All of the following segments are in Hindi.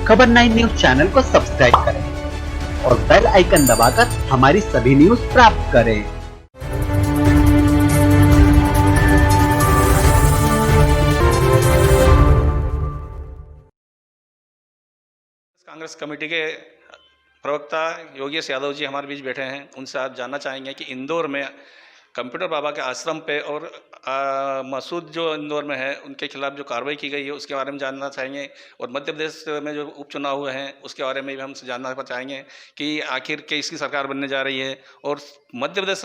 खबर 9 न्यूज चैनल को सब्सक्राइब करें और बेल आइकन दबाकर हमारी सभी न्यूज प्राप्त करें। कांग्रेस कमेटी के प्रवक्ता योगेश यादव जी हमारे बीच बैठे हैं। उनसे आप जानना चाहेंगे कि इंदौर में कंप्यूटर बाबा के आश्रम पे और मसूद जो इंदौर में है उनके खिलाफ जो कार्रवाई की गई है उसके बारे में जानना चाहेंगे, और मध्य प्रदेश में जो उपचुनाव हुए हैं उसके बारे में भी हम जानना चाहेंगे कि आखिर किसकी सरकार बनने जा रही है। और मध्य प्रदेश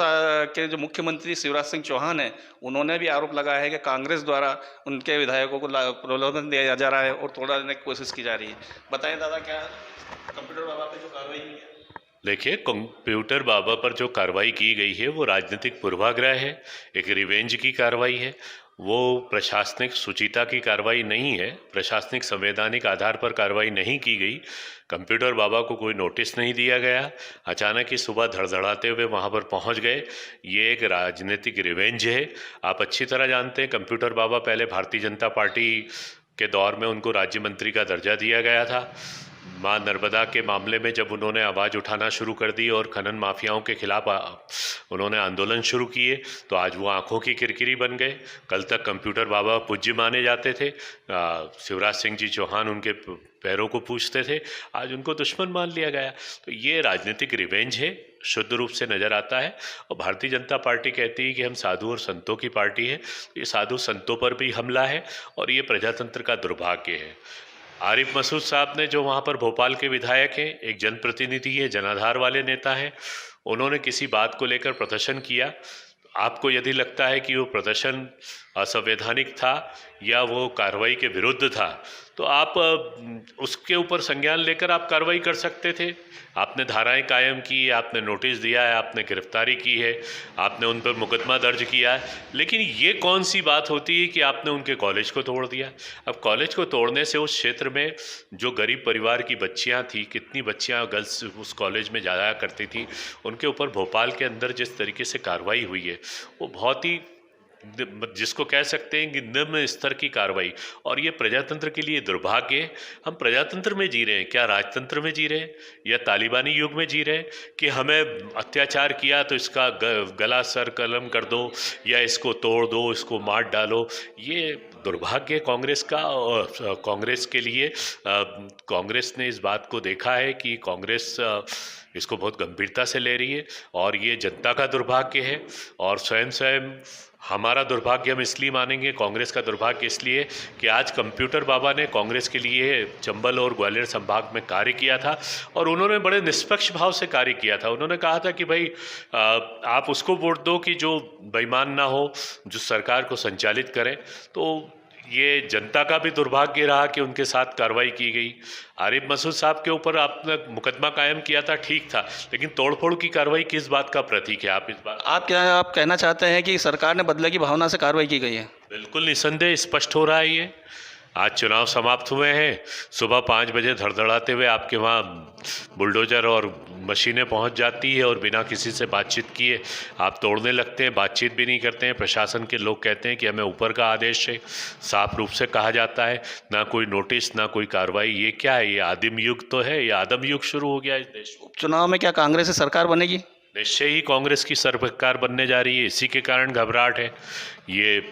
के जो मुख्यमंत्री शिवराज सिंह चौहान हैं उन्होंने भी आरोप लगाया है कि कांग्रेस द्वारा उनके विधायकों को प्रलोभन दिया जा रहा है और तोड़ने की कोशिश की जा रही है। बताएं दादा, क्या कंप्यूटर बाबा पे जो कार्रवाई हुई है? देखिए, कंप्यूटर बाबा पर जो कार्रवाई की गई है वो राजनीतिक पूर्वाग्रह है, एक रिवेंज की कार्रवाई है। वो प्रशासनिक सुचिता की कार्रवाई नहीं है, प्रशासनिक संवैधानिक आधार पर कार्रवाई नहीं की गई। कंप्यूटर बाबा को कोई नोटिस नहीं दिया गया, अचानक ही सुबह धड़धड़ाते हुए वहाँ पर पहुँच गए। ये एक राजनीतिक रिवेंज है। आप अच्छी तरह जानते हैं कंप्यूटर बाबा पहले भारतीय जनता पार्टी के दौर में उनको राज्य मंत्री का दर्जा दिया गया था। मां नर्मदा के मामले में जब उन्होंने आवाज़ उठाना शुरू कर दी और खनन माफियाओं के खिलाफ उन्होंने आंदोलन शुरू किए तो आज वो आंखों की किरकिरी बन गए। कल तक कंप्यूटर बाबा पूज्य माने जाते थे, शिवराज सिंह जी चौहान उनके पैरों को पूछते थे, आज उनको दुश्मन मान लिया गया। तो ये राजनीतिक रिवेंज है, शुद्ध रूप से नज़र आता है। और भारतीय जनता पार्टी कहती है कि हम साधु और संतों की पार्टी है, तो ये साधु संतों पर भी हमला है और ये प्रजातंत्र का दुर्भाग्य है। आरिफ मसूद साहब ने, जो वहाँ पर भोपाल के विधायक हैं, एक जनप्रतिनिधि है, जनाधार वाले नेता हैं, उन्होंने किसी बात को लेकर प्रदर्शन किया। आपको यदि लगता है कि वो प्रदर्शन असंवैधानिक था या वो कार्रवाई के विरुद्ध था तो आप उसके ऊपर संज्ञान लेकर आप कार्रवाई कर सकते थे। आपने धाराएं कायम की, आपने नोटिस दिया है, आपने गिरफ्तारी की है, आपने उन पर मुकदमा दर्ज किया है, लेकिन ये कौन सी बात होती है कि आपने उनके कॉलेज को तोड़ दिया। अब कॉलेज को तोड़ने से उस क्षेत्र में जो गरीब परिवार की बच्चियां थी, कितनी बच्चियां गर्ल्स उस कॉलेज में जाया करती थी, उनके ऊपर भोपाल के अंदर जिस तरीके से कार्रवाई हुई है वो बहुत ही, जिसको कह सकते हैं कि निम्न स्तर की कार्रवाई। और ये प्रजातंत्र के लिए दुर्भाग्य है। हम प्रजातंत्र में जी रहे हैं, क्या राजतंत्र में जी रहे हैं या तालिबानी युग में जी रहे हैं कि हमें अत्याचार किया तो इसका गला सर कलम कर दो या इसको तोड़ दो, इसको मार डालो। ये दुर्भाग्य कांग्रेस का, और कांग्रेस के लिए कांग्रेस ने इस बात को देखा है कि कांग्रेस इसको बहुत गंभीरता से ले रही है और ये जनता का दुर्भाग्य है। और स्वयं हमारा दुर्भाग्य हम इसलिए मानेंगे, कांग्रेस का दुर्भाग्य इसलिए कि आज कंप्यूटर बाबा ने कांग्रेस के लिए चंबल और ग्वालियर संभाग में कार्य किया था और उन्होंने बड़े निष्पक्ष भाव से कार्य किया था। उन्होंने कहा था कि भाई आप उसको वोट दो कि जो बेईमान ना हो, जो सरकार को संचालित करे। तो ये जनता का भी दुर्भाग्य रहा कि उनके साथ कार्रवाई की गई। आरिफ मसूद साहब के ऊपर आपने मुकदमा कायम किया था, ठीक था, लेकिन तोड़फोड़ की कार्रवाई किस बात का प्रतीक है? आप कहना चाहते हैं कि सरकार ने बदले की भावना से कार्रवाई की गई है? बिल्कुल निसंदेह स्पष्ट हो रहा है ये। आज चुनाव समाप्त हुए हैं, सुबह 5 बजे धड़धड़ाते हुए आपके वहाँ बुलडोजर और मशीनें पहुँच जाती है और बिना किसी से बातचीत किए आप तोड़ने लगते हैं, बातचीत भी नहीं करते हैं। प्रशासन के लोग कहते हैं कि हमें ऊपर का आदेश है, साफ रूप से कहा जाता है, ना कोई नोटिस ना कोई कार्रवाई। ये क्या है? ये आदिम युग तो है, ये आदम युग शुरू हो गया इस देश में। उपचुनाव में क्या कांग्रेस से सरकार बनेगी? निश्चय ही कांग्रेस की सरकार बनने जा रही है, इसी के कारण घबराहट है। ये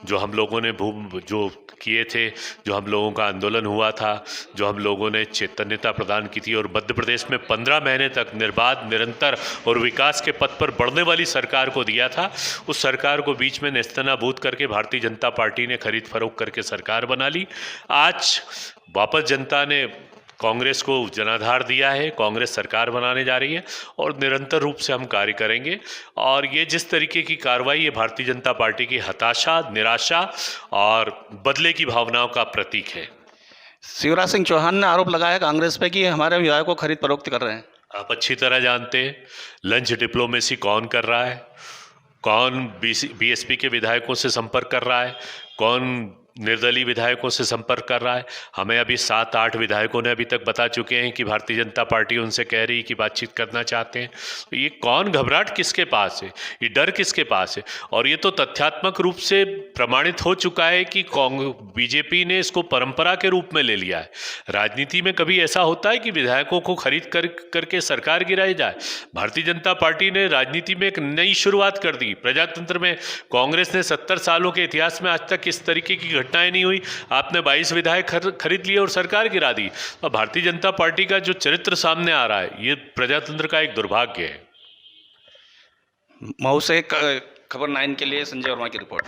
जो हम लोगों ने जो किए थे, जो हम लोगों का आंदोलन हुआ था, जो हम लोगों ने चैतन्यता प्रदान की थी और मध्य प्रदेश में 15 महीने तक निर्बाध, निरंतर और विकास के पथ पर बढ़ने वाली सरकार को दिया था, उस सरकार को बीच में नेस्तनाबूद करके भारतीय जनता पार्टी ने खरीद फरोख्त करके सरकार बना ली। आज वापस जनता ने कांग्रेस को जनाधार दिया है, कांग्रेस सरकार बनाने जा रही है और निरंतर रूप से हम कार्य करेंगे। और ये जिस तरीके की कार्रवाई है भारतीय जनता पार्टी की हताशा, निराशा और बदले की भावनाओं का प्रतीक है। शिवराज सिंह चौहान ने आरोप लगाया कांग्रेस पे कि हमारे विधायकों को खरीद फरोख्त कर रहे हैं। आप अच्छी तरह जानते हैं लंच डिप्लोमेसी कौन कर रहा है, कौन बीएसपी के विधायकों से संपर्क कर रहा है, कौन निर्दलीय विधायकों से संपर्क कर रहा है। हमें अभी 7-8 विधायकों ने अभी तक बता चुके हैं कि भारतीय जनता पार्टी उनसे कह रही कि बातचीत करना चाहते हैं। तो ये कौन घबराहट किसके पास है, ये डर किसके पास है? और ये तो तथ्यात्मक रूप से प्रमाणित हो चुका है कि बीजेपी ने इसको परंपरा के रूप में ले लिया है। राजनीति में कभी ऐसा होता है कि विधायकों को खरीद करके सरकार गिराई जाए? भारतीय जनता पार्टी ने राजनीति में एक नई शुरुआत कर दी। प्रजातंत्र में कांग्रेस ने 70 सालों के इतिहास में आज तक इस तरीके की घटनाएं नहीं हुई। आपने 22 विधायक खरीद लिए और सरकार गिरा दी। और भारतीय जनता पार्टी का जो चरित्र सामने आ रहा है, ये प्रजातंत्र का एक दुर्भाग्य है। मऊ से खबर 9 के लिए संजय वर्मा की रिपोर्ट।